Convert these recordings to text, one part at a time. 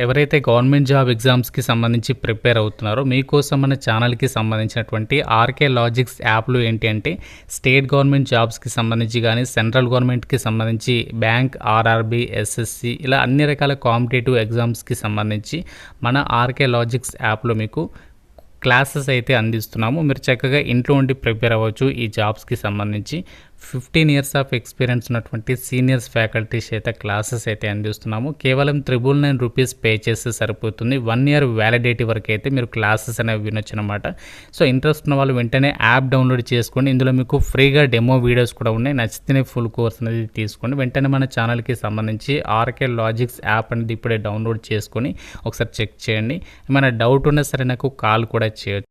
ఎవరైతే government job ఎగ్జామ్స్‌కి సంబంధించి ప్రిపేర్ అవుతున్నారో, మీకోసం మన ఛానల్‌కి సంబంధించినటువంటి ఆర్‌కే లాజిక్స్ యాప్‌లు ఏంటి అంటే, స్టేట్ గవర్నమెంట్ జాబ్స్‌కి సంబంధించి గానీ, సెంట్రల్ గవర్నమెంట్‌కి సంబంధించి బ్యాంక్, ఆర్ఆర్‌బీ, ఎస్ఎస్‌సి ఇలా అన్ని రకాల కాంపిటేటివ్ ఎగ్జామ్స్‌కి సంబంధించి మన ఆర్‌కే లాజిక్స్ యాప్‌లో మీకు క్లాసెస్ అయితే అందిస్తున్నాము. మీరు చక్కగా ఇంట్లో ఉండి ప్రిపేర్ అవ్వచ్చు ఈ జాబ్స్‌కి సంబంధించి. 15 ఇయర్స్ ఆఫ్ ఎక్స్‌పీరియన్స్ ఉన్నటువంటి సీనియర్స్ ఫ్యాకల్టీస్ అయితే క్లాసెస్ అయితే అందిస్తున్నాము. కేవలం 999 రూపీస్ పే చేస్తే సరిపోతుంది. 1 ఇయర్ వ్యాలిడిటీ వరకు అయితే మీరు క్లాసెస్ అనేవి వినొచ్చనమాట. సో ఇంట్రెస్ట్ ఉన్న వాళ్ళు వెంటనే యాప్ డౌన్లోడ్ చేసుకోండి. ఇందులో మీకు ఫ్రీగా డెమో వీడియోస్ కూడా ఉన్నాయి. నచ్చితేనే ఫుల్ కోర్స్ అనేది తీసుకోండి. వెంటనే మన ఛానల్‌కి సంబంధించి ఆర్‌కే లాజిక్స్ యాప్ అనేది ఇప్పుడే డౌన్లోడ్ చేసుకొని ఒకసారి చెక్ చేయండి. ఏమైనా డౌట్ ఉన్నా సరే నాకు కాల్ కూడా చేయొచ్చు.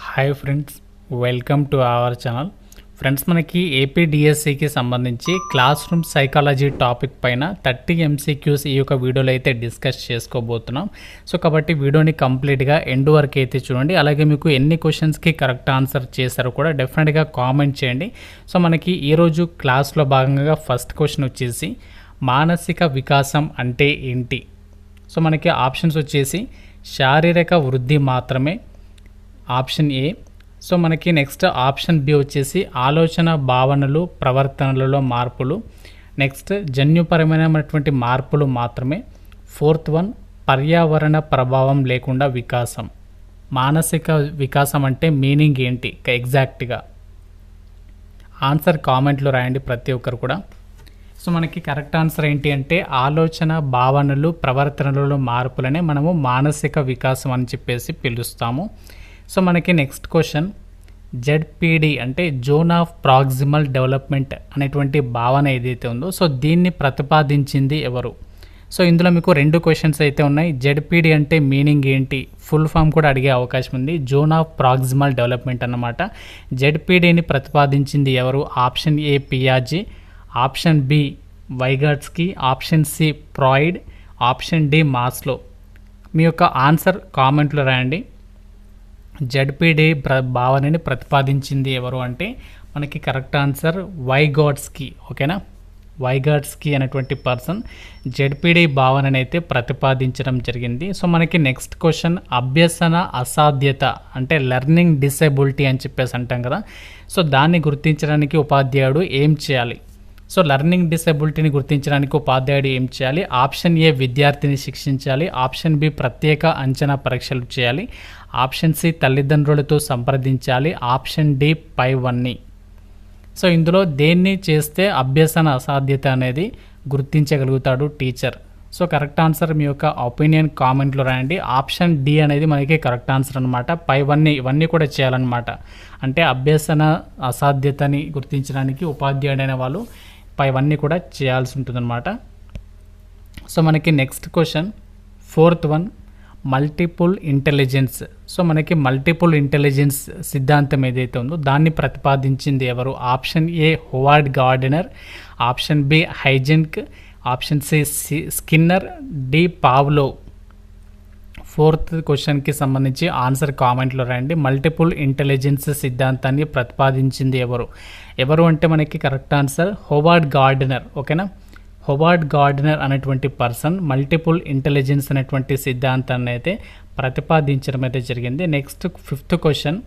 Hi friends, welcome to our channel. Friends, మనకి ఏపీడిఎస్సికి సంబంధించి క్లాస్ రూమ్ సైకాలజీ టాపిక్ పైన 30 ఎంసీక్యూస్ ఈ యొక్క వీడియోలో అయితే డిస్కస్ చేసుకోబోతున్నాం. సో కాబట్టి వీడియోని కంప్లీట్గా ఎండ్ వరకు అయితే చూడండి. అలాగే మీకు ఎన్ని క్వశ్చన్స్కి కరెక్ట్ ఆన్సర్ చేశారో కూడా డెఫినెట్గా కామెంట్ చేయండి. సో మనకి ఈరోజు క్లాస్లో భాగంగా ఫస్ట్ క్వశ్చన్ వచ్చేసి మానసిక వికాసం అంటే ఏంటి? సో మనకి ఆప్షన్స్ వచ్చేసి శారీరక వృద్ధి మాత్రమే, ఆప్షన్ ఏ. సో మనకి నెక్స్ట్ ఆప్షన్ బి వచ్చేసి ఆలోచన, భావనలు, ప్రవర్తనలలో మార్పులు. నెక్స్ట్ జన్యుపరమైనటువంటి మార్పులు మాత్రమే. ఫోర్త్ వన్ పర్యావరణ ప్రభావం లేకుండా వికాసం. మానసిక వికాసం అంటే మీనింగ్ ఏంటి ఎగ్జాక్ట్గా? ఆన్సర్ కామెంట్లో రాయండి ప్రతి ఒక్కరు కూడా. సో మనకి కరెక్ట్ ఆన్సర్ ఏంటి అంటే ఆలోచన, భావనలు, ప్రవర్తనలలో మార్పులనే మనము మానసిక వికాసం అని చెప్పేసి పిలుస్తాము. సో మనకి నెక్స్ట్ క్వశ్చన్ జెడ్పీడి అంటే జోన్ ఆఫ్ ప్రాక్సిమల్ డెవలప్మెంట్ అనేటువంటి భావన ఏదైతే ఉందో సో దీన్ని ప్రతిపాదించింది ఎవరు? సో ఇందులో మీకు 2 క్వశ్చన్స్ అయితే ఉన్నాయి. జెడ్పీడి అంటే మీనింగ్ ఏంటి, ఫుల్ ఫామ్ కూడా అడిగే అవకాశం ఉంది. జోన్ ఆఫ్ ప్రాక్సిమల్ డెవలప్మెంట్ అన్నమాట. జెడ్పీడిని ప్రతిపాదించింది ఎవరు? ఆప్షన్ ఏ పియాజే, option B Vygotsky, option C Freud, option D Maslow. మీ యొక్క ఆన్సర్ కామెంట్లో రాయండి. జెడ్పీడి భావనని ప్రతిపాదించింది ఎవరు అంటే మనకి కరెక్ట్ ఆన్సర్ వైగాట్స్కీ. ఓకేనా, వైగాట్స్కీ అనేటువంటి పర్సన్ జెడ్పీడి భావనని అయితే ప్రతిపాదించడం జరిగింది. సో మనకి నెక్స్ట్ క్వశ్చన్ అభ్యసన అసాధ్యత అంటే లెర్నింగ్ డిసేబిలిటీ అని చెప్పేసి అంటాం కదా. సో దాన్ని గుర్తించడానికి ఉపాధ్యాయుడు ఏం చేయాలి? సో లెర్నింగ్ డిసేబిలిటీని గుర్తించడానికి ఉపాధ్యాయుడు ఏం చేయాలి? ఆప్షన్ ఏ విద్యార్థిని శిక్షించాలి, ఆప్షన్ బి ప్రత్యేక అంచనా పరీక్షలు చేయాలి, ఆప్షన్ సి తల్లిదండ్రులతో సంప్రదించాలి, ఆప్షన్ డి పైవన్నీ. సో ఇందులో దేన్ని చేస్తే అభ్యసన అసాధ్యత అనేది గుర్తించగలుగుతాడు టీచర్? సో కరెక్ట్ ఆన్సర్ మీ యొక్క ఒపీనియన్ కామెంట్లో రాయండి. ఆప్షన్ డి అనేది మనకి కరెక్ట్ ఆన్సర్ అనమాట. పైవన్నీ ఇవన్నీ కూడా చేయాలన్నమాట. అంటే అభ్యసన అసాధ్యతని గుర్తించడానికి ఉపాధ్యాయుడైన వాళ్ళు పైవన్నీ కూడా చేయాల్సి ఉంటుందన్నమాట. సో మనకి next question fourth one multiple intelligence. So మనకి మల్టిపుల్ ఇంటెలిజెన్స్ సిద్ధాంతం ఏదైతే ఉందో దాన్ని ప్రతిపాదించింది ఎవరు? Option A Howard Gardner, option B Eysenck, option C Skinner, D Pavlov. Fourth క్వశ్చన్కి సంబంధించి ఆన్సర్ కామెంట్లో రాయండి. మల్టిపుల్ ఇంటెలిజెన్స్ సిద్ధాంతాన్ని ప్రతిపాదించింది ఎవరు అంటే మనకి కరెక్ట్ ఆన్సర్ హోవార్డ్ గార్డెనర్. ఓకేనా, హోవార్డ్ గార్డెనర్ అనేటువంటి పర్సన్ మల్టిపుల్ ఇంటెలిజెన్స్ అనేటువంటి సిద్ధాంతాన్ని అయితే ప్రతిపాదించడం అయితే జరిగింది. Next fifth question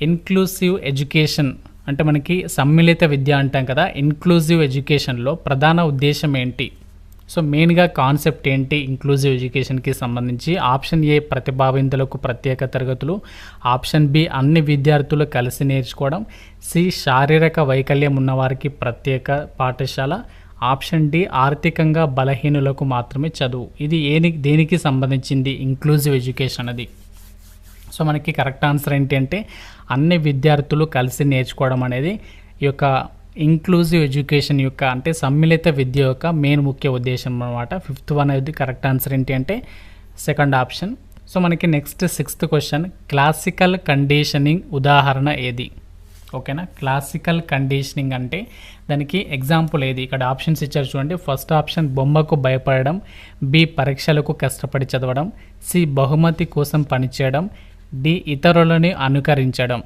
inclusive education అంటే మనకి సమ్మిళిత విద్య అంటాం కదా. ఇన్క్లూజివ్ ఎడ్యుకేషన్లో ప్రధాన ఉద్దేశం ఏంటి? సో మెయిన్గా కాన్సెప్ట్ ఏంటి ఇంక్లూజివ్ ఎడ్యుకేషన్కి సంబంధించి? ఆప్షన్ ఏ ప్రతిభావంతులకు ప్రత్యేక తరగతులు, ఆప్షన్ బి అన్ని విద్యార్థులు కలిసి నేర్చుకోవడం, సి శారీరక వైకల్యం ఉన్నవారికి ప్రత్యేక పాఠశాల, ఆప్షన్ డి ఆర్థికంగా బలహీనులకు మాత్రమే చదువు. ఇది దేనికి సంబంధించింది ఇంక్లూజివ్ ఎడ్యుకేషన్ అది? సో మనకి కరెక్ట్ ఆన్సర్ ఏంటి అంటే అన్ని విద్యార్థులు కలిసి నేర్చుకోవడం అనేది ఈ యొక్క ఇంక్లూజివ్ ఎడ్యుకేషన్ యొక్క అంటే సమ్మిళిత విద్య యొక్క మెయిన్ ముఖ్య ఉద్దేశం అన్నమాట. ఫిఫ్త్ వన్ అనేది కరెక్ట్ ఆన్సర్ ఏంటి అంటే సెకండ్ ఆప్షన్. సో మనకి next sixth question classical conditioning ఉదాహరణ ఏది? ఓకేనా, క్లాసికల్ కండిషనింగ్ అంటే దానికి ఎగ్జాంపుల్ ఏది? ఇక్కడ ఆప్షన్స్ ఇచ్చారు చూడండి. ఫస్ట్ ఆప్షన్ బొమ్మకు భయపడడం, బి పరీక్షలకు కష్టపడి చదవడం, సి బహుమతి కోసం పనిచేయడం, డి ఇతరులని అనుకరించడం.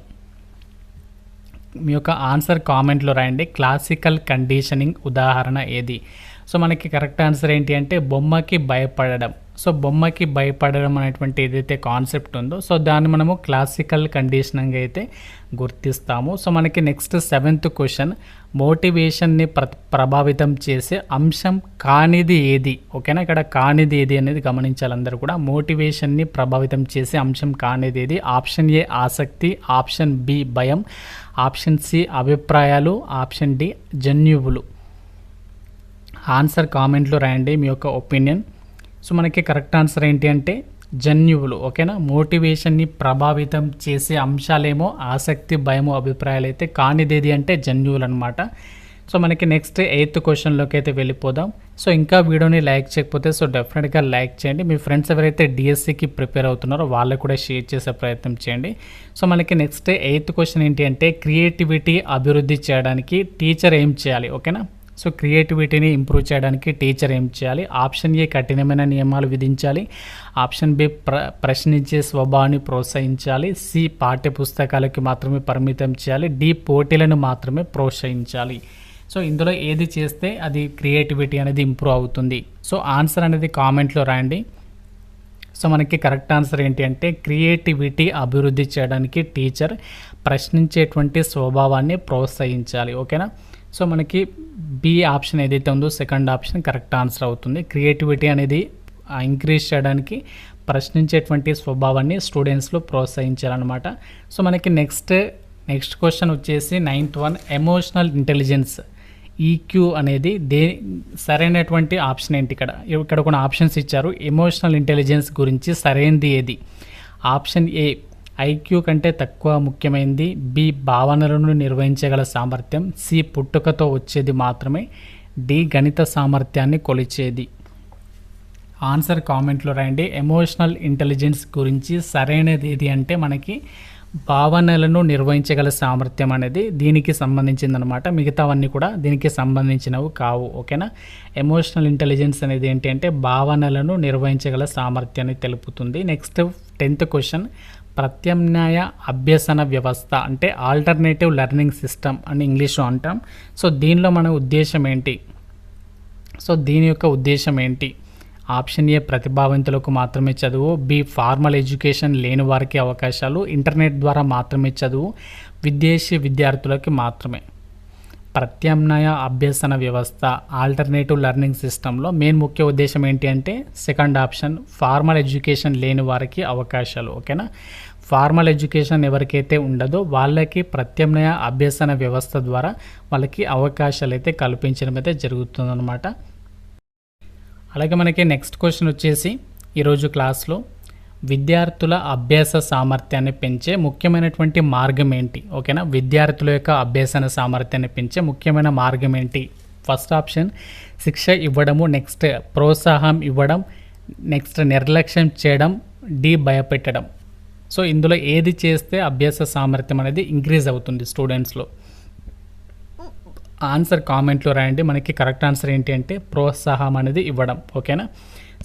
మీ యొక్క ఆన్సర్ కామెంట్లో రాయండి. క్లాసికల్ కండిషనింగ్ ఉదాహరణ ఏది? సో మనకి కరెక్ట్ ఆన్సర్ ఏంటి అంటే బొమ్మకి భయపడడం. సో బొమ్మకి భయపడడం అనేటువంటి ఏదైతే కాన్సెప్ట్ ఉందో సో దాన్ని మనము క్లాసికల్ కండిషనింగ్ అయితే గుర్తిస్తాము. సో మనకి నెక్స్ట్ 7th క్వశ్చన్, మోటివేషన్ని ప్రభావితం చేసే అంశం కానిది ఏది? ఓకేనా, ఇక్కడ కానిది ఏది అనేది గమనించాలి అందరూ కూడా. మోటివేషన్ని ప్రభావితం చేసే అంశం కానిది ఏది? ఆప్షన్ ఏ ఆసక్తి, ఆప్షన్ బి భయం, ఆప్షన్ సి అభిప్రాయాలు, ఆప్షన్ డి జన్యువులు. ఆన్సర్ కామెంట్లో రాయండి మీ యొక్క ఒపీనియన్. సో మనకి కరెక్ట్ ఆన్సర్ ఏంటి అంటే జన్యువులు. ఓకేనా, మోటివేషన్ని ప్రభావితం చేసే అంశాలేమో ఆసక్తి, భయము, అభిప్రాయాలు అయితే కానిదేది అంటే జన్యువులు అనమాట. సో మనకి నెక్స్ట్ 8th క్వశ్చన్లోకి అయితే వెళ్ళిపోదాం. సో ఇంకా వీడియోని లైక్ చేయకపోతే సో డెఫినెట్గా లైక్ చేయండి. మీ ఫ్రెండ్స్ ఎవరైతే డిఎస్సికి ప్రిపేర్ అవుతున్నారో వాళ్ళకు కూడా షేర్ చేసే ప్రయత్నం చేయండి. సో మనకి నెక్స్ట్ 8th క్వశ్చన్ ఏంటి అంటే క్రియేటివిటీ అభివృద్ధి చేయడానికి టీచర్ ఏం చేయాలి? ఓకేనా, సో క్రియేటివిటీని ఇంప్రూవ్ చేయడానికి టీచర్ ఏం చేయాలి? ఆప్షన్ ఏ కఠినమైన నియమాలు విధించాలి, ఆప్షన్ బి ప్రశ్నించే స్వభావాన్ని ప్రోత్సహించాలి, సి పాఠ్య పుస్తకాలకి మాత్రమే పరిమితం చేయాలి, డి పోటీలను మాత్రమే ప్రోత్సహించాలి. సో ఇందులో ఏది చేస్తే అది క్రియేటివిటీ అనేది ఇంప్రూవ్ అవుతుంది? సో ఆన్సర్ అనేది కామెంట్లో రాయండి. సో మనకి కరెక్ట్ ఆన్సర్ ఏంటి అంటే క్రియేటివిటీ అభివృద్ధి చేయడానికి టీచర్ ప్రశ్నించేటువంటి స్వభావాన్ని ప్రోత్సహించాలి. ఓకేనా, సో మనకి బి ఆప్షన్ ఏదైతే ఉందో సెకండ్ ఆప్షన్ కరెక్ట్ ఆన్సర్ అవుతుంది. క్రియేటివిటీ అనేది ఇంక్రీజ్ చేయడానికి ప్రశ్నించేటువంటి స్వభావాన్ని స్టూడెంట్స్లో ప్రోత్సహించాలన్నమాట. సో మనకి నెక్స్ట్ క్వశ్చన్ వచ్చేసి 9th one, emotional intelligence EQ అనేది సరైనటువంటి ఆప్షన్ ఏంటి? ఇక్కడ కొన్ని ఆప్షన్స్ ఇచ్చారు. ఎమోషనల్ ఇంటెలిజెన్స్ గురించి సరైనది ఏది? ఆప్షన్ ఏ ఐక్యూ కంటే తక్కువ ముఖ్యమైనది, బి భావనలను నిర్వహించగల సామర్థ్యం, సి పుట్టుకతో వచ్చేది మాత్రమే, డి గణిత సామర్థ్యాన్ని కొలిచేది. ఆన్సర్ కామెంట్లో రాయండి. ఎమోషనల్ ఇంటెలిజెన్స్ గురించి సరైనది ఏది అంటే మనకి భావనలను నిర్వహించగల సామర్థ్యం అనేది దీనికి సంబంధించిందనమాట. మిగతావన్నీ కూడా దీనికి సంబంధించినవి కావు. ఓకేనా, ఎమోషనల్ ఇంటెలిజెన్స్ అనేది ఏంటి అంటే భావనలను నిర్వహించగల సామర్థ్యాన్ని తెలుపుతుంది. నెక్స్ట్ 10th క్వశ్చన్, ప్రత్యామ్నాయ అభ్యసన వ్యవస్థ అంటే ఆల్టర్నేటివ్ లెర్నింగ్ సిస్టమ్ అని ఇంగ్లీష్లో అంటాం. సో దీనిలో మన ఉద్దేశం ఏంటి? సో దీని యొక్క ఉద్దేశం ఏంటి? ఆప్షన్ ఏ ప్రతిభావంతులకు మాత్రమే చదువు, బి ఫార్మల్ ఎడ్యుకేషన్ లేని వారికి అవకాశాలు, ఇంటర్నెట్ ద్వారా మాత్రమే చదువు, విదేశీ విద్యార్థులకి మాత్రమే. ప్రత్యామ్నాయ అభ్యసన వ్యవస్థ ఆల్టర్నేటివ్ లెర్నింగ్ సిస్టంలో మెయిన్ ముఖ్య ఉద్దేశం ఏంటి అంటే సెకండ్ ఆప్షన్ ఫార్మల్ ఎడ్యుకేషన్ లేని వారికి అవకాశాలు. ఓకేనా, ఫార్మల్ ఎడ్యుకేషన్ ఎవరికైతే ఉండదో వాళ్ళకి ప్రత్యామ్నాయ అభ్యసన వ్యవస్థ ద్వారా వాళ్ళకి అవకాశాలు అయితే కల్పించడం అయితే జరుగుతుందన్నమాట. అలాగే మనకి నెక్స్ట్ క్వశ్చన్ వచ్చేసి ఈరోజు క్లాస్లో విద్యార్థుల అభ్యాస సామర్థ్యాన్ని పెంచే ముఖ్యమైనటువంటి మార్గం ఏంటి? ఓకేనా, విద్యార్థుల యొక్క అభ్యాసన సామర్థ్యాన్ని పెంచే ముఖ్యమైన మార్గం ఏంటి? ఫస్ట్ ఆప్షన్ శిక్ష ఇవ్వడము, నెక్స్ట్ ప్రోత్సాహం ఇవ్వడం, నెక్స్ట్ నిర్లక్ష్యం చేయడం, డి భయపెట్టడం. సో ఇందులో ఏది చేస్తే అభ్యాస సామర్థ్యం అనేది ఇంక్రీజ్ అవుతుంది స్టూడెంట్స్లో? ఆన్సర్ కామెంట్లో రాయండి. మనకి కరెక్ట్ ఆన్సర్ ఏంటి అంటే ప్రోత్సాహం అనేది ఇవ్వడం. ఓకేనా,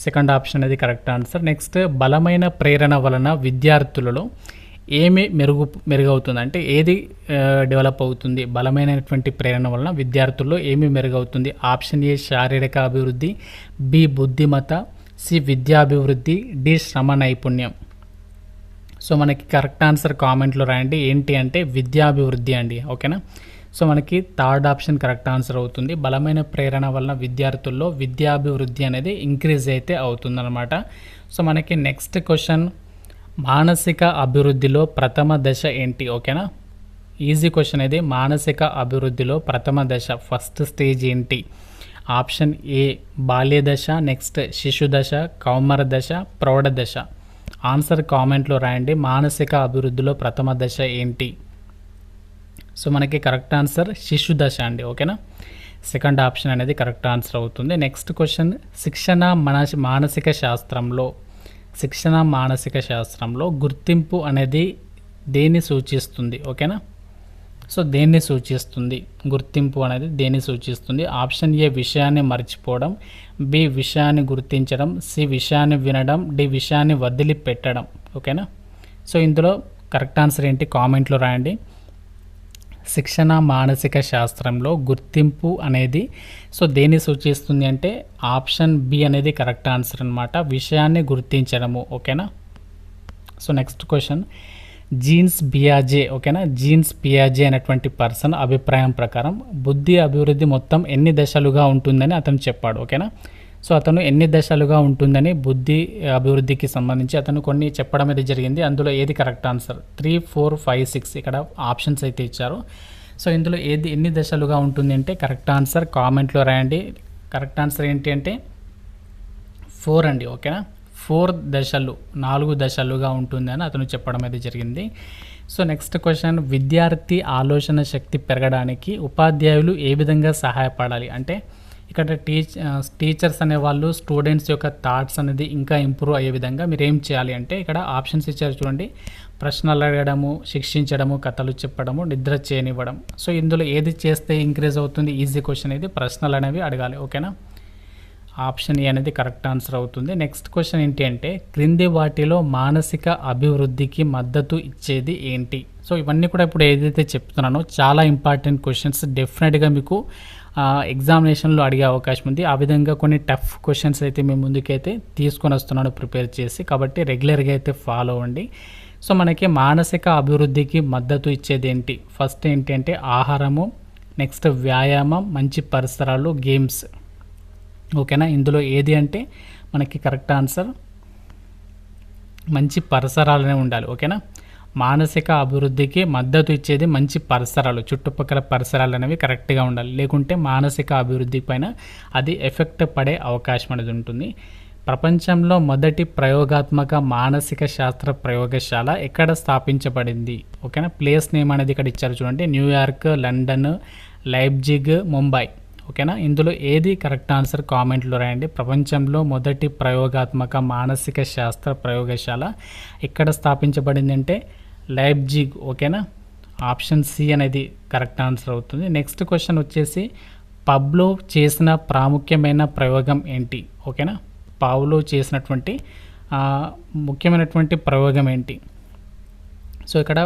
సెకండ్ ఆప్షన్ అనేది కరెక్ట్ ఆన్సర్. నెక్స్ట్ బలమైన ప్రేరణ వలన విద్యార్థులలో ఏమి మెరుగవుతుంది అంటే ఏది డెవలప్ అవుతుంది? బలమైనటువంటి ప్రేరణ వలన విద్యార్థుల్లో ఏమి మెరుగవుతుంది? ఆప్షన్ ఏ శారీరక అభివృద్ధి, బి బుద్ధిమత, సి విద్యాభివృద్ధి, డి శ్రమ నైపుణ్యం. సో మనకి కరెక్ట్ ఆన్సర్ కామెంట్లో రాయండి. ఏంటి అంటే విద్యాభివృద్ధి అండి. ఓకేనా, సో మనకి థర్డ్ ఆప్షన్ కరెక్ట్ ఆన్సర్ అవుతుంది. బలమైన ప్రేరణ వలన విద్యార్థుల్లో విద్యాభివృద్ధి అనేది ఇంక్రీజ్ అయితే అవుతుందన్నమాట. సో మనకి నెక్స్ట్ క్వశ్చన్, మానసిక అభివృద్ధిలో ప్రథమ దశ ఏంటి? ఓకేనా, ఈజీ క్వశ్చన్ ఇది. మానసిక అభివృద్ధిలో ప్రథమ దశ ఫస్ట్ స్టేజ్ ఏంటి? ఆప్షన్ ఏ బాల్య దశ, నెక్స్ట్ శిశు దశ, కౌమార దశ, ప్రౌఢ దశ. ఆన్సర్ కామెంట్లో రాయండి. మానసిక అభివృద్ధిలో ప్రథమ దశ ఏంటి? సో మనకి కరెక్ట్ ఆన్సర్ శిశు దశ అండి. ఓకేనా, సెకండ్ ఆప్షన్ అనేది కరెక్ట్ ఆన్సర్ అవుతుంది. నెక్స్ట్ క్వశ్చన్, శిక్షణ మానసిక శాస్త్రంలో గుర్తింపు అనేది దేన్ని సూచిస్తుంది? ఓకేనా, సో దేన్ని సూచిస్తుంది? గుర్తింపు అనేది దేన్ని సూచిస్తుంది? ఆప్షన్ ఏ విషయాన్ని మర్చిపోవడం, బి విషయాన్ని గుర్తించడం, సి విషయాన్ని వినడం, డి విషయాన్ని వదిలిపెట్టడం. ఓకేనా, సో ఇందులో కరెక్ట్ ఆన్సర్ ఏంటి? కామెంట్లో రాయండి. శిక్షణ మానసిక శాస్త్రంలో గుర్తింపు అనేది సో దేన్ని సూచిస్తుంది అంటే ఆప్షన్ బి అనేది కరెక్ట్ ఆన్సర్ అనమాట. విషయాన్ని గుర్తించడము. ఓకేనా. సో నెక్స్ట్ క్వశ్చన్, జీన్స్ పియాజే. ఓకేనా. జీన్స్ పియాజే అనేటువంటి పర్సన్ అభిప్రాయం ప్రకారం బుద్ధి అభివృద్ధి మొత్తం ఎన్ని దశలుగా ఉంటుందని అతను చెప్పాడు. ఓకేనా. సో అతను ఎన్ని దశలుగా ఉంటుందని బుద్ధి అభివృద్ధికి సంబంధించి అతను కొన్ని చెప్పడం అనేది జరిగింది. అందులో ఏది కరెక్ట్ ఆన్సర్? 3, 4, 5, 6 ఇక్కడ ఆప్షన్స్ అయితే ఇచ్చారు. సో ఇందులో ఏది ఎన్ని దశలుగా ఉంటుంది అంటే కరెక్ట్ ఆన్సర్ కామెంట్లో రాయండి. కరెక్ట్ ఆన్సర్ ఏంటి అంటే 4 అండి. ఓకేనా. 4 దశలు, 4 దశలుగా ఉంటుందని అతను చెప్పడం అయితే జరిగింది. సో నెక్స్ట్ క్వశ్చన్, విద్యార్థి ఆలోచన శక్తి పెరగడానికి ఉపాధ్యాయులు ఏ విధంగా సహాయపడాలి అంటే ఇక్కడ టీచర్స్ అనేవాళ్ళు స్టూడెంట్స్ యొక్క థాట్స్ అనేది ఇంకా ఇంప్రూవ్ అయ్యే విధంగా మీరు ఏం చేయాలి అంటే ఇక్కడ ఆప్షన్స్ ఇచ్చారు చూడండి. ప్రశ్నలు అడగడము, శిక్షించడము, కథలు చెప్పడము, నిద్ర చేయనివ్వడం. సో ఇందులో ఏది చేస్తే ఇంక్రీజ్ అవుతుంది? ఈజీ క్వశ్చన్ ఇది. ప్రశ్నలు అనేవి అడగాలి. ఓకేనా. ఆప్షన్ ఏ అనేది కరెక్ట్ ఆన్సర్ అవుతుంది. నెక్స్ట్ క్వశ్చన్ ఏంటి అంటే క్రింది వాటిలో మానసిక అభివృద్ధికి మద్దతు ఇచ్చేది ఏంటి? సో ఇవన్నీ కూడా ఇప్పుడు ఏదైతే చెప్తున్నానో చాలా ఇంపార్టెంట్ క్వశ్చన్స్, డెఫినెట్గా మీకు ఎగ్జామినేషన్లో అడిగే అవకాశం ఉంది. ఆ విధంగా కొన్ని టఫ్ క్వశ్చన్స్ అయితే మేము ముందుకైతే తీసుకొని వస్తున్నాను ప్రిపేర్ చేసి, కాబట్టి రెగ్యులర్గా అయితే ఫాలో అవ్వండి. సో మనకి మానసిక అభివృద్ధికి మద్దతు ఇచ్చేది ఏంటి? ఫస్ట్ ఏంటి అంటే ఆహారము, నెక్స్ట్ వ్యాయామం, మంచి పరిసరాలు, గేమ్స్. ఓకేనా. ఇందులో ఏది అంటే మనకి కరెక్ట్ ఆన్సర్ మంచి పరిసరాలనే ఉండాలి. ఓకేనా. మానసిక అభివృద్ధికి మద్దతు ఇచ్చేది మంచి పరిసరాలు, చుట్టుపక్కల పరిసరాలు అనేవి కరెక్ట్గా ఉండాలి. లేకుంటే మానసిక అభివృద్ధి పైన అది ఎఫెక్ట్ పడే అవకాశం అనేది ఉంటుంది. ప్రపంచంలో మొదటి ప్రయోగాత్మక మానసిక శాస్త్ర ప్రయోగశాల ఎక్కడ స్థాపించబడింది? ఓకేనా. ప్లేస్ నేమ్ అనేది ఇక్కడ ఇచ్చారు చూడండి. New York, London, Leipzig, Mumbai. ఓకేనా. ఇందులో ఏది కరెక్ట్ ఆన్సర్ కామెంట్లో రాయండి. ప్రపంచంలో మొదటి ప్రయోగాత్మక మానసిక శాస్త్ర ప్రయోగశాల ఎక్కడ స్థాపించబడింది అంటే లైప్జిగ్. ఓకేనా. ఆప్షన్ సి అనేది కరెక్ట్ ఆన్సర్ అవుతుంది. నెక్స్ట్ క్వశ్చన్ వచ్చేసి పబ్లోవ్ చేసిన ప్రాముఖ్యమైన ప్రయోగం ఏంటి? ఓకేనా. పావ్లోవ్ చేసినటువంటి ముఖ్యమైనటువంటి ప్రయోగం ఏంటి? సో ఇక్కడ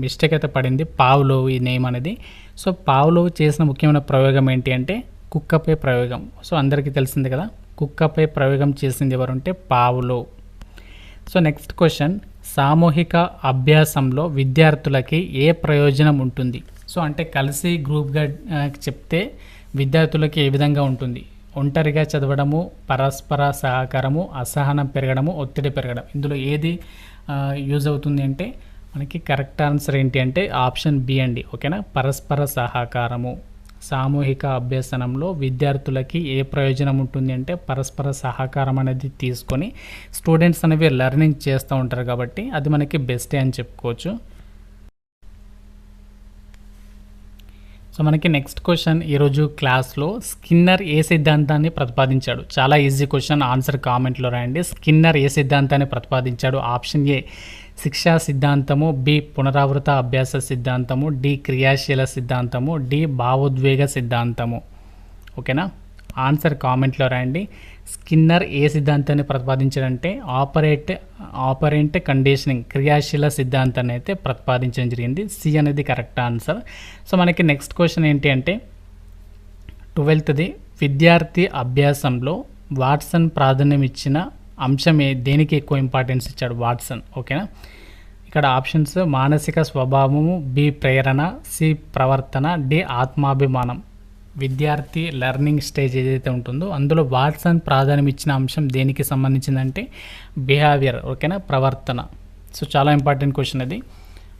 మిస్టేక్ అయితే పడింది, పావ్లోవ్ ఈ నేమ్ అనేది. సో పావ్లోవ్ చేసిన ముఖ్యమైన ప్రయోగం ఏంటి అంటే కుక్కపై ప్రయోగం. సో అందరికీ తెలిసింది కదా, కుక్కపై ప్రయోగం చేసింది ఎవరంటే పావ్లోవ్. సో నెక్స్ట్ క్వశ్చన్, సామూహిక అభ్యాసంలో విద్యార్థులకి ఏ ప్రయోజనం ఉంటుంది? సో అంటే కలిసి గ్రూప్గా చెప్తే విద్యార్థులకి ఏ విధంగా ఉంటుంది? ఒంటరిగా చదవడము, పరస్పర సహకారము, అసహనం పెరగడము, ఒత్తిడి పెరగడం. ఇందులో ఏది యూజ్ అవుతుంది అంటే మనకి కరెక్ట్ ఆన్సర్ ఏంటి అంటే ఆప్షన్ బి అండి. ఓకేనా. పరస్పర సహకారము. సామూహిక అభ్యసనంలో విద్యార్థులకి ఏ ప్రయోజనం ఉంటుంది అంటే పరస్పర సహకారం అనేది తీసుకొని స్టూడెంట్స్ అనేవి లెర్నింగ్ చేస్తూ ఉంటారు కాబట్టి అది మనకి బెస్టే అని చెప్పుకోవచ్చు. సో మనకి నెక్స్ట్ క్వశ్చన్, ఈరోజు క్లాస్లో స్కిన్నర్ ఏ సిద్ధాంతాన్ని ప్రతిపాదించాడు? చాలా ఈజీ క్వశ్చన్, ఆన్సర్ కామెంట్లో రాయండి. స్కిన్నర్ ఏ సిద్ధాంతాన్ని ప్రతిపాదించాడు? ఆప్షన్ ఏ శిక్షా సిద్ధాంతము, బి పునరావృత అభ్యాస సిద్ధాంతము, డి క్రియాశీల సిద్ధాంతము, డి భావోద్వేగ సిద్ధాంతము. ఓకేనా. ఆన్సర్ కామెంట్లో రాయండి. స్కిన్నర్ ఏ సిద్ధాంతాన్ని ప్రతిపాదించాడంటే ఆపరెంట్ కండిషనింగ్, క్రియాశీల సిద్ధాంతాన్ని అయితే ప్రతిపాదించడం జరిగింది. సి అనేది కరెక్ట్ ఆన్సర్. సో మనకి నెక్స్ట్ క్వశ్చన్ ఏంటి అంటే 12th విద్యార్థి అభ్యాసంలో వాట్సన్ ప్రాధాన్యం ఇచ్చిన అంశం దేనికి ఎక్కువ ఇంపార్టెన్స్ ఇచ్చాడు? వాట్సన్. ఓకేనా. ఇక్కడ ఆప్షన్స్ మానసిక స్వభావము, బి ప్రేరణ, సి ప్రవర్తన, డి ఆత్మాభిమానం. విద్యార్థి లెర్నింగ్ స్టేజ్ ఏదైతే ఉంటుందో అందులో వాట్సన్ ప్రాధాన్యం ఇచ్చిన అంశం దేనికి సంబంధించిందంటే బిహేవియర్. ఓకేనా. ప్రవర్తన. సో చాలా ఇంపార్టెంట్ క్వశ్చన్ అది.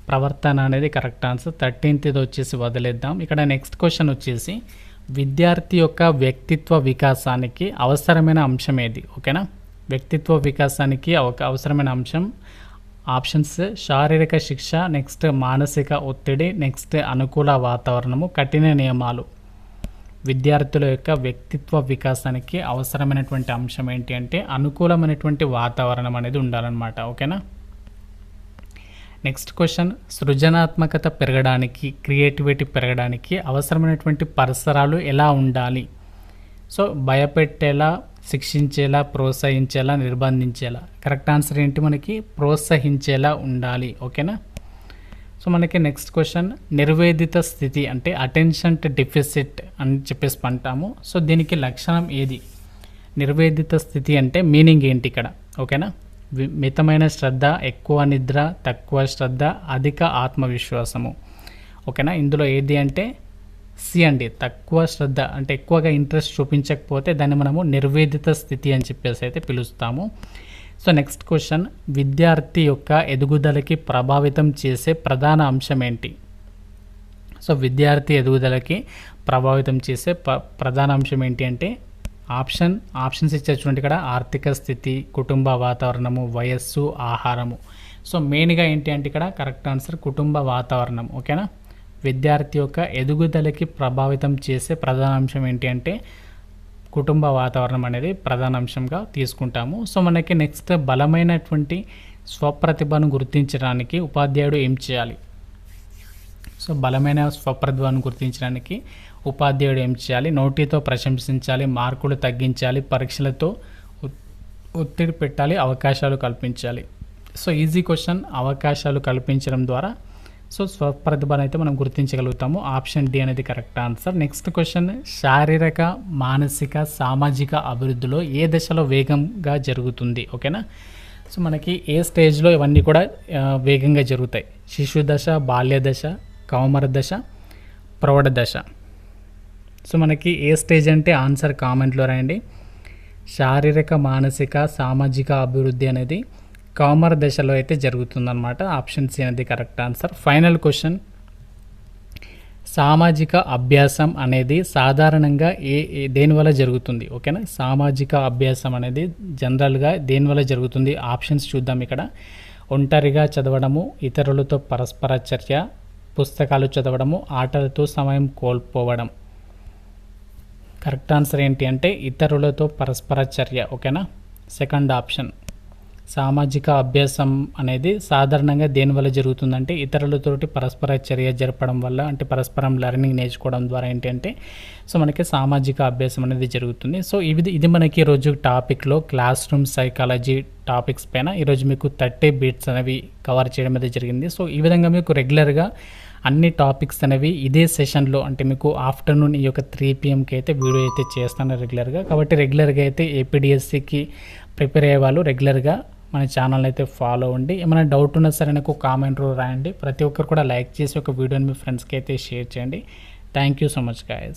ప్రవర్తన అనేది కరెక్ట్ ఆన్సర్. 13th వచ్చేసి వదిలేద్దాం. ఇక్కడ నెక్స్ట్ క్వశ్చన్ వచ్చేసి విద్యార్థి యొక్క వ్యక్తిత్వ వికాసానికి అవసరమైన అంశం ఏది? ఓకేనా. వ్యక్తిత్వ వికాసానికి అవసరమైన అంశం ఆప్షన్స్ శారీరక శిక్ష, నెక్స్ట్ మానసిక ఒత్తిడి, నెక్స్ట్ అనుకూల వాతావరణము, కఠిన నియమాలు. విద్యార్థుల యొక్క వ్యక్తిత్వ వికాసానికి అవసరమైనటువంటి అంశం ఏంటి అంటే అనుకూలమైనటువంటి వాతావరణం అనేది ఉండాలన్నమాట. ఓకేనా. నెక్స్ట్ క్వశ్చన్, సృజనాత్మకత పెరగడానికి, క్రియేటివిటీ పెరగడానికి అవసరమైనటువంటి పరిసరాలు ఎలా ఉండాలి? సో భయపెట్టేలా, శిక్షించేలా, ప్రోత్సహించేలా, నిర్బంధించేలా. కరెక్ట్ ఆన్సర్ ఏంటి మనకి? ప్రోత్సహించేలా ఉండాలి. ఓకేనా. సో సో మనకి నెక్స్ట్ క్వశ్చన్ నిర్వేదిత స్థితి అంటే అటెన్షన్ డెఫిసిట్ అని చెప్పేసి అంటాము. సో దీనికి లక్షణం ఏది? నిర్వేదిత స్థితి అంటే మీనింగ్ ఏంటి ఇక్కడ? ఓకేనా, మితమైన శ్రద్ధ, ఎక్కువ నిద్ర, తక్కువ శ్రద్ధ, అధిక ఆత్మవిశ్వాసము. ఓకేనా, ఇందులో ఏది అంటే సి అండి, తక్కువ శ్రద్ధ అంటే ఎక్కువగా ఇంట్రెస్ట్ చూపించకపోతే దాన్ని మనము నిర్వేదిత స్థితి అని చెప్పేసి అయితే పిలుస్తాము. సో నెక్స్ట్ క్వశ్చన్, విద్యార్థి యొక్క ఎదుగుదలకి ప్రభావితం చేసే ప్రధాన అంశం ఏంటి? సో విద్యార్థి ఎదుగుదలకి ప్రభావితం చేసే ప్రధాన అంశం ఏంటి అంటే ఆప్షన్స్ ఇచ్చారు చూడండి ఇక్కడ, ఆర్థిక స్థితి, కుటుంబ వాతావరణము, వయస్సు, ఆహారము. సో మెయిన్గా ఏంటి అంటే ఇక్కడ కరెక్ట్ ఆన్సర్ కుటుంబ వాతావరణం. ఓకేనా, విద్యార్థి యొక్క ఎదుగుదలకి ప్రభావితం చేసే ప్రధాన అంశం ఏంటి అంటే కుటుంబ వాతావరణం అనేది ప్రధాన అంశంగా తీసుకుంటాము. సో మనకి నెక్స్ట్ బలమైనటువంటి స్వప్రతిభను గుర్తించడానికి ఉపాధ్యాయుడు ఏం చేయాలి? సో బలమైన స్వప్రతిభను గుర్తించడానికి ఉపాధ్యాయుడు ఏం చేయాలి? నోటితో ప్రశంసించాలి, మార్కులు తగ్గించాలి, పరీక్షలతో ఒత్తిడి పెట్టాలి, అవకాశాలు కల్పించాలి. సో ఈజీ క్వశ్చన్, అవకాశాలు కల్పించడం ద్వారా సో స్వప్రతిభను అయితే మనం గుర్తించగలుగుతాము. ఆప్షన్ డి అనేది కరెక్ట్ ఆన్సర్. నెక్స్ట్ క్వశ్చన్, శారీరక, మానసిక, సామాజిక అభివృద్ధిలో ఏ దశలో వేగంగా జరుగుతుంది? ఓకేనా, సో మనకి ఏ స్టేజ్లో ఇవన్నీ కూడా వేగంగా జరుగుతాయి? శిశు దశ, బాల్య దశ, కౌమార దశ, ప్రౌఢ దశ. సో మనకి ఏ స్టేజ్ అంటే ఆన్సర్ కామెంట్లో రాయండి. శారీరక, మానసిక, సామాజిక అభివృద్ధి అనేది కౌమార దశలో అయితే జరుగుతుందన్నమాట. ఆప్షన్ సి అనేది కరెక్ట్ ఆన్సర్. ఫైనల్ క్వశ్చన్, సామాజిక అభ్యాసం అనేది సాధారణంగా దేనివల్ల జరుగుతుంది? ఓకేనా, సామాజిక అభ్యాసం అనేది జనరల్గా దేనివల్ల జరుగుతుంది? ఆప్షన్స్ చూద్దాం ఇక్కడ. ఒంటరిగా చదవడము, ఇతరులతో పరస్పర చర్య, పుస్తకాలు చదవడము, ఆటలతో సమయం కోల్పోవడం. కరెక్ట్ ఆన్సర్ ఏంటి అంటే ఇతరులతో పరస్పర చర్య. ఓకేనా, సెకండ్ ఆప్షన్. సామాజిక అభ్యాసం అనేది సాధారణంగా దేనివల్ల జరుగుతుందంటే ఇతరులతోటి పరస్పర చర్య జరపడం వల్ల, అంటే పరస్పరం లెర్నింగ్ నేర్చుకోవడం ద్వారా ఏంటంటే సో మనకి సామాజిక అభ్యాసం అనేది జరుగుతుంది. సో ఇది మనకి ఈరోజు టాపిక్లో క్లాస్ రూమ్ సైకాలజీ టాపిక్స్ పైన ఈరోజు మీకు 30 బిట్స్ అనేవి కవర్ చేయడం అనేది జరిగింది. సో ఈ విధంగా మీకు రెగ్యులర్గా అన్ని టాపిక్స్ అనేవి ఇదే సెషన్లో, అంటే మీకు ఆఫ్టర్నూన్ ఈ యొక్క 3 PM అయితే వీడియో అయితే చేస్తాను రెగ్యులర్గా. కాబట్టి రెగ్యులర్గా అయితే ఏపీడిఎస్సికి ప్రిపేర్ అయ్యే వాళ్ళు రెగ్యులర్గా మన ఛానల్ అయితే ఫాలో అవ్వండి. ఏమైనా డౌట్ ఉన్నా సరే నాకు కామెంట్లో రాయండి. ప్రతి ఒక్కరు కూడా లైక్ చేసి ఒక వీడియోని మీ ఫ్రెండ్స్కి అయితే షేర్ చేయండి. Thank you so much guys.